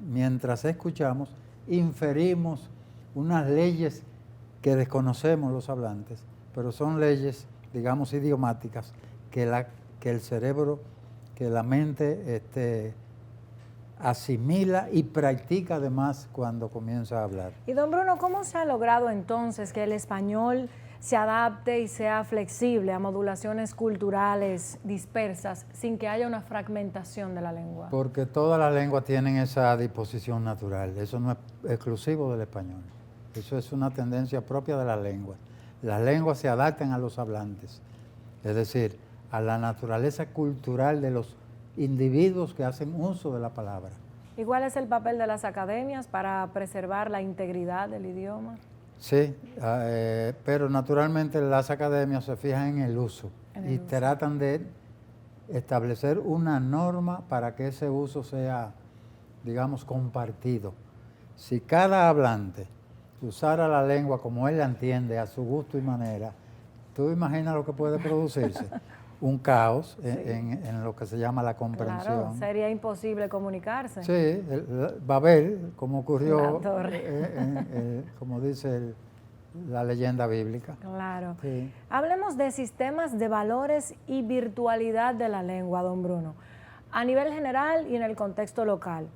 Speaker 8: mientras escuchamos, inferimos unas leyes que desconocemos los hablantes, pero son leyes, idiomáticas, que el cerebro, que la mente asimila y practica además cuando comienza a hablar.
Speaker 1: Y don Bruno, ¿cómo se ha logrado entonces que el español se adapte y sea flexible a modulaciones culturales dispersas sin que haya una fragmentación de la lengua?
Speaker 8: Porque todas las lenguas tienen esa disposición natural, eso no es exclusivo del español, eso es una tendencia propia de las lenguas. Las lenguas se adaptan a los hablantes, es decir, a la naturaleza cultural de los individuos que hacen uso de la palabra.
Speaker 1: ¿Y cuál es el papel de las academias para preservar la integridad del idioma?
Speaker 8: Sí, pero naturalmente las academias se fijan en el uso y tratan de establecer una norma para que ese uso sea, compartido. Si cada hablante usara la lengua como él la entiende, a su gusto y manera, tú imaginas lo que puede producirse. Un caos en lo que se llama la comprensión.
Speaker 1: Claro, sería imposible comunicarse.
Speaker 8: Sí, Babel, como ocurrió, como dice la leyenda bíblica.
Speaker 1: Claro.
Speaker 8: Sí.
Speaker 1: Hablemos de sistemas de valores y virtualidad de la lengua, don Bruno, a nivel general y en el contexto local.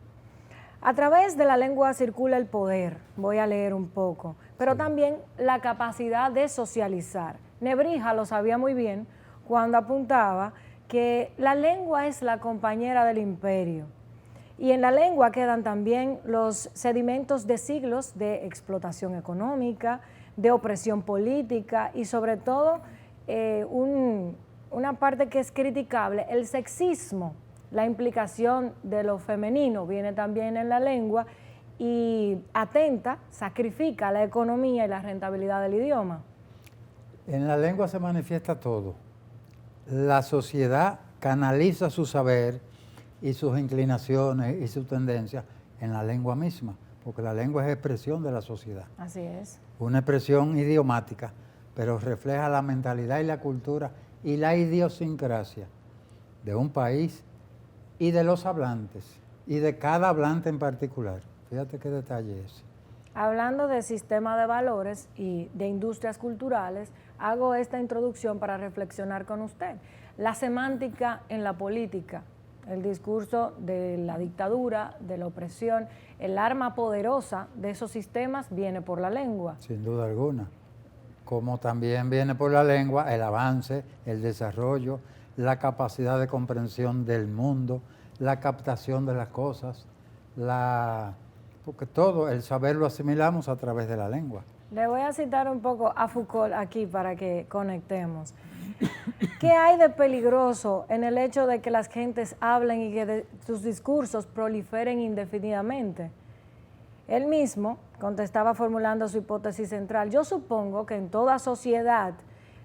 Speaker 1: A través de la lengua circula el poder, voy a leer un poco, pero también la capacidad de socializar. Nebrija lo sabía muy bien cuando apuntaba que la lengua es la compañera del imperio. Y en la lengua quedan también los sedimentos de siglos de explotación económica, de opresión política y sobre todo una parte que es criticable, el sexismo. La implicación de lo femenino viene también en la lengua y atenta, sacrifica la economía y la rentabilidad del idioma.
Speaker 8: En la lengua se manifiesta todo. La sociedad canaliza su saber y sus inclinaciones y sus tendencias en la lengua misma, porque la lengua es expresión de la sociedad.
Speaker 1: Así es.
Speaker 8: Una expresión idiomática pero refleja la mentalidad y la cultura y la idiosincrasia de un país y de los hablantes, y de cada hablante en particular. Fíjate qué detalle es.
Speaker 1: Hablando de sistema de valores y de industrias culturales, hago esta introducción para reflexionar con usted. La semántica en la política, el discurso de la dictadura, de la opresión, el arma poderosa de esos sistemas viene por la lengua.
Speaker 8: Sin duda alguna. Como también viene por la lengua el avance, el desarrollo, la capacidad de comprensión del mundo, la captación de las cosas, porque todo el saber lo asimilamos a través de la lengua.
Speaker 1: Le voy a citar un poco a Foucault aquí para que conectemos. ¿Qué hay de peligroso en el hecho de que las gentes hablen y que sus discursos proliferen indefinidamente? Él mismo contestaba formulando su hipótesis central. Yo supongo que en toda sociedad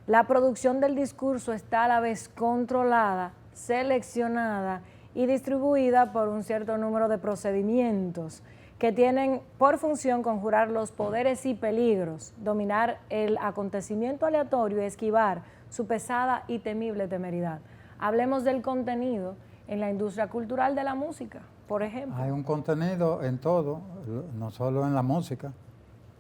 Speaker 1: la producción del discurso está a la vez controlada, seleccionada y distribuida por un cierto número de procedimientos que tienen por función conjurar los poderes y peligros, dominar el acontecimiento aleatorio y esquivar su pesada y temible temeridad. Hablemos del contenido en la industria cultural de la música, por ejemplo.
Speaker 8: Hay un contenido en todo, no solo en la música,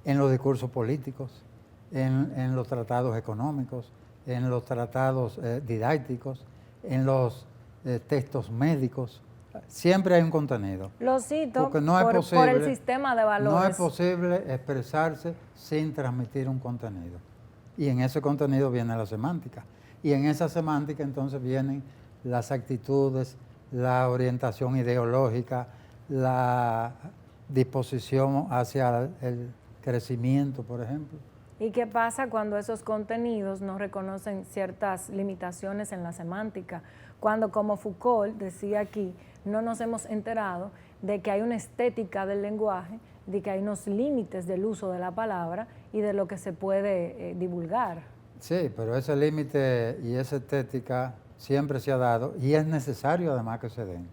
Speaker 8: en los discursos políticos, en los tratados económicos, en los tratados didácticos, en los textos médicos. Siempre hay un contenido.
Speaker 1: Lo cito
Speaker 8: porque no es posible,
Speaker 1: por el sistema de valores.
Speaker 8: No es posible expresarse sin transmitir un contenido. Y en ese contenido viene la semántica. Y en esa semántica entonces vienen las actitudes, la orientación ideológica, la disposición hacia el crecimiento, por ejemplo.
Speaker 1: ¿Y qué pasa cuando esos contenidos no reconocen ciertas limitaciones en la semántica? Cuando, como Foucault decía aquí, no nos hemos enterado de que hay una estética del lenguaje, de que hay unos límites del uso de la palabra y de lo que se puede divulgar.
Speaker 8: Sí, pero ese límite y esa estética siempre se ha dado y es necesario además que se den.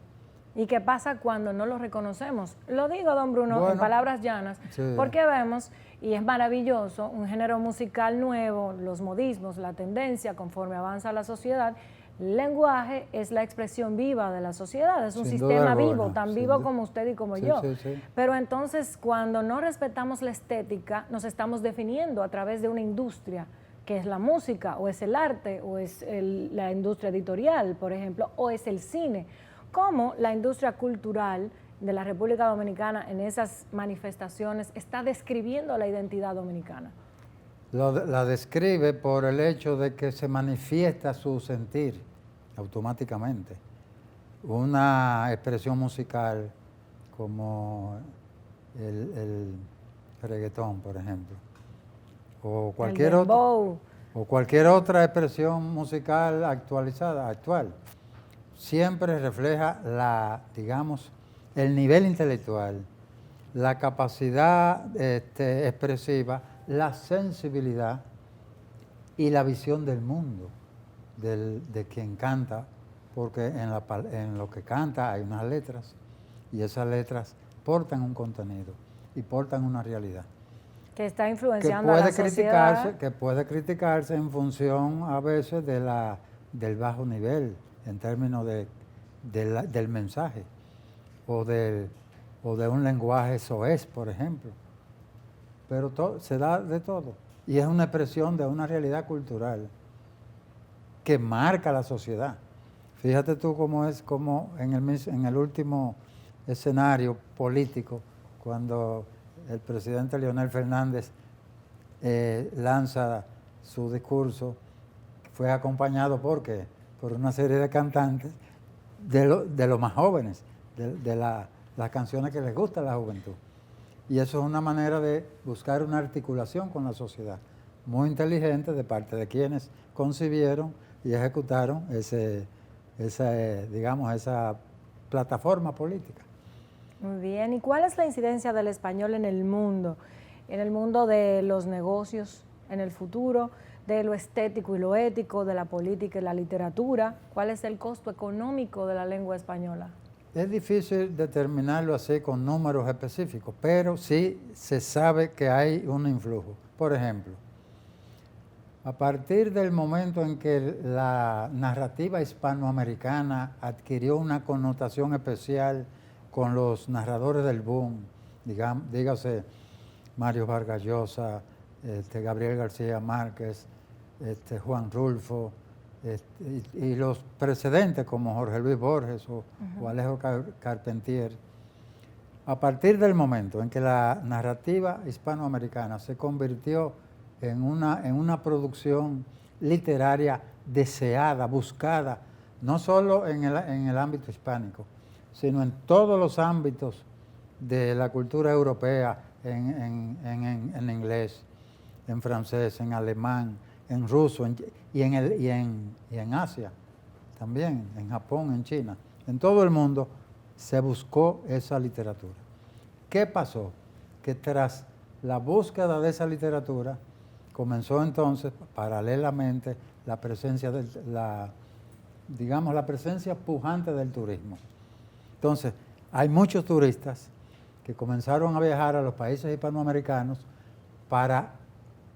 Speaker 1: ¿Y qué pasa cuando no lo reconocemos? Lo digo, don Bruno,
Speaker 8: bueno,
Speaker 1: en palabras llanas,
Speaker 8: sí,
Speaker 1: porque vemos, y es maravilloso, un género musical nuevo, los modismos, la tendencia conforme avanza la sociedad. El lenguaje es la expresión viva de la sociedad, es un
Speaker 8: sin
Speaker 1: sistema
Speaker 8: duda
Speaker 1: vivo,
Speaker 8: alguna,
Speaker 1: tan vivo como usted y como
Speaker 8: sí,
Speaker 1: yo.
Speaker 8: sí, sí.
Speaker 1: Pero entonces, cuando no respetamos la estética, nos estamos definiendo a través de una industria, que es la música, o es el arte, o es la industria editorial, por ejemplo, o es el cine. Cómo la industria cultural de la República Dominicana en esas manifestaciones está describiendo la identidad dominicana.
Speaker 8: La describe por el hecho de que se manifiesta su sentir automáticamente. Una expresión musical como el reggaetón, por ejemplo, o cualquier otra expresión musical actual, siempre refleja el nivel intelectual, la capacidad expresiva, la sensibilidad y la visión del mundo de quien canta, porque en lo que canta hay unas letras y esas letras portan un contenido y portan una realidad.
Speaker 1: Que está influenciando a la sociedad.
Speaker 8: Que puede criticarse en función a veces del bajo nivel, en términos del mensaje, o de un lenguaje soez, por ejemplo. Pero se da de todo. Y es una expresión de una realidad cultural que marca la sociedad. Fíjate tú cómo en el último escenario político, cuando el presidente Leonel Fernández lanza su discurso, fue acompañado por una serie de cantantes de los más jóvenes, de las canciones que les gusta a la juventud. Y eso es una manera de buscar una articulación con la sociedad, muy inteligente de parte de quienes concibieron y ejecutaron esa plataforma política.
Speaker 1: Muy bien, ¿y cuál es la incidencia del español en el mundo de los negocios, en el futuro, de lo estético y lo ético, de la política y la literatura? ¿Cuál es el costo económico de la lengua española?
Speaker 8: Es difícil determinarlo así con números específicos, pero sí se sabe que hay un influjo. Por ejemplo, A partir del momento en que la narrativa hispanoamericana adquirió una connotación especial con los narradores del boom, dígase Mario Vargas Llosa, Gabriel García Márquez, Juan Rulfo, y los precedentes como Jorge Luis Borges o Alejo Carpentier. A partir del momento en que la narrativa hispanoamericana se convirtió en una producción literaria deseada, buscada, no solo en el ámbito hispánico, sino en todos los ámbitos de la cultura europea, en inglés, en francés, en alemán, en ruso y en Asia también, en Japón, en China, en todo el mundo se buscó esa literatura. ¿Qué pasó? Que tras la búsqueda de esa literatura comenzó entonces paralelamente la presencia la presencia pujante del turismo. Entonces, hay muchos turistas que comenzaron a viajar a los países hispanoamericanos para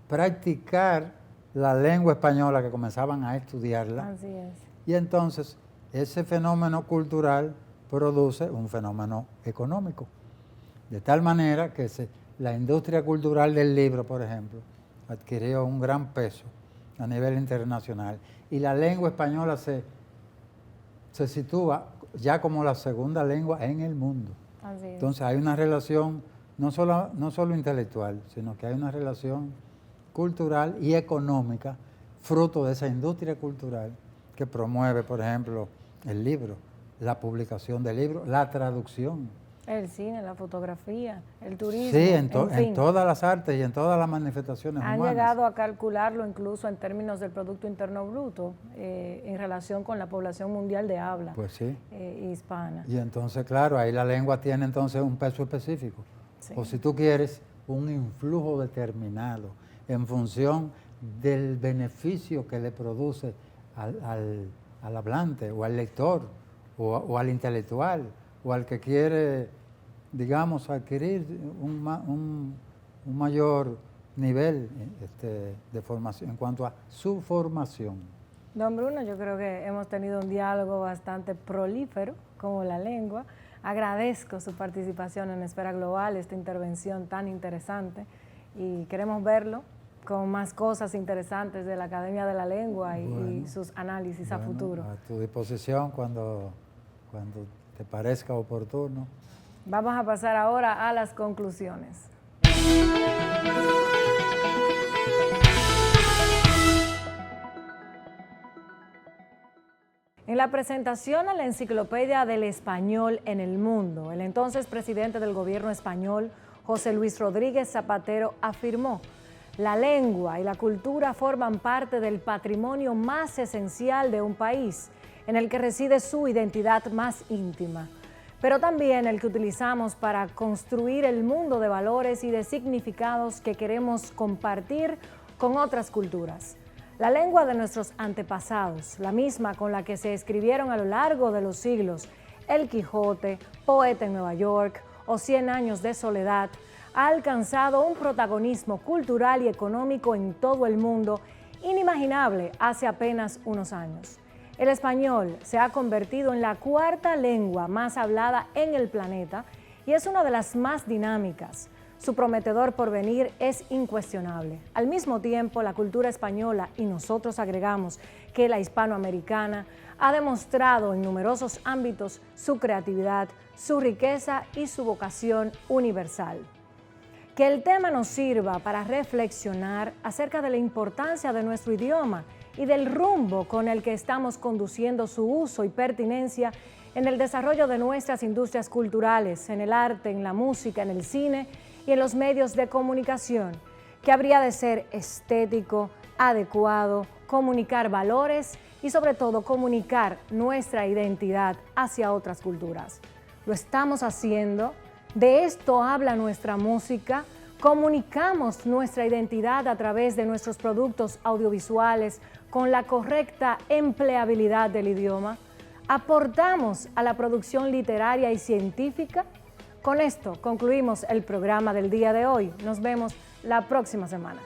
Speaker 8: practicar la lengua española, que comenzaban a estudiarla.
Speaker 1: Así es.
Speaker 8: Y entonces ese fenómeno cultural produce un fenómeno económico. De tal manera que la industria cultural del libro, por ejemplo, adquirió un gran peso a nivel internacional. Y la lengua española se sitúa ya como la segunda lengua en el mundo.
Speaker 1: Así es.
Speaker 8: Entonces hay una relación no solo intelectual, sino que hay una relación cultural y económica fruto de esa industria cultural que promueve, por ejemplo, el libro, la publicación del libro, la traducción.
Speaker 1: El cine, la fotografía, el turismo.
Speaker 8: Sí,
Speaker 1: en fin.
Speaker 8: en todas las artes y en todas las manifestaciones
Speaker 1: Han
Speaker 8: humanas.
Speaker 1: llegado a calcularlo incluso en términos del Producto Interno Bruto en relación con la población mundial de habla
Speaker 8: Pues sí.
Speaker 1: Hispana.
Speaker 8: Y entonces, claro, ahí la lengua tiene entonces un peso específico.
Speaker 1: Sí.
Speaker 8: O si tú quieres, un influjo determinado en función del beneficio que le produce al hablante o al lector o al intelectual o al que quiere, digamos, adquirir un mayor nivel de formación en cuanto a su formación.
Speaker 1: Don Bruno, yo creo que hemos tenido un diálogo bastante prolífero, como la lengua. Agradezco su participación en Esfera Global, esta intervención tan interesante, y queremos verlo con más cosas interesantes de la Academia de la Lengua y sus análisis a futuro.
Speaker 8: A tu disposición cuando te parezca oportuno.
Speaker 1: Vamos a pasar ahora a las conclusiones. En la presentación a la Enciclopedia del Español en el Mundo, el entonces presidente del gobierno español, José Luis Rodríguez Zapatero, afirmó: la lengua y la cultura forman parte del patrimonio más esencial de un país, en el que reside su identidad más íntima, pero también el que utilizamos para construir el mundo de valores y de significados que queremos compartir con otras culturas. La lengua de nuestros antepasados, la misma con la que se escribieron a lo largo de los siglos El Quijote, Poeta en Nueva York o 100 años de soledad, ha alcanzado un protagonismo cultural y económico en todo el mundo inimaginable hace apenas unos años. El español se ha convertido en la cuarta lengua más hablada en el planeta y es una de las más dinámicas. Su prometedor porvenir es incuestionable. Al mismo tiempo, la cultura española, y nosotros agregamos que la hispanoamericana, ha demostrado en numerosos ámbitos su creatividad, su riqueza y su vocación universal. Que el tema nos sirva para reflexionar acerca de la importancia de nuestro idioma y del rumbo con el que estamos conduciendo su uso y pertinencia en el desarrollo de nuestras industrias culturales, en el arte, en la música, en el cine y en los medios de comunicación, que habría de ser estético, adecuado, comunicar valores y sobre todo comunicar nuestra identidad hacia otras culturas. Lo estamos haciendo, de esto habla nuestra música, comunicamos nuestra identidad a través de nuestros productos audiovisuales con la correcta empleabilidad del idioma, aportamos a la producción literaria y científica. Con esto concluimos el programa del día de hoy. Nos vemos la próxima semana.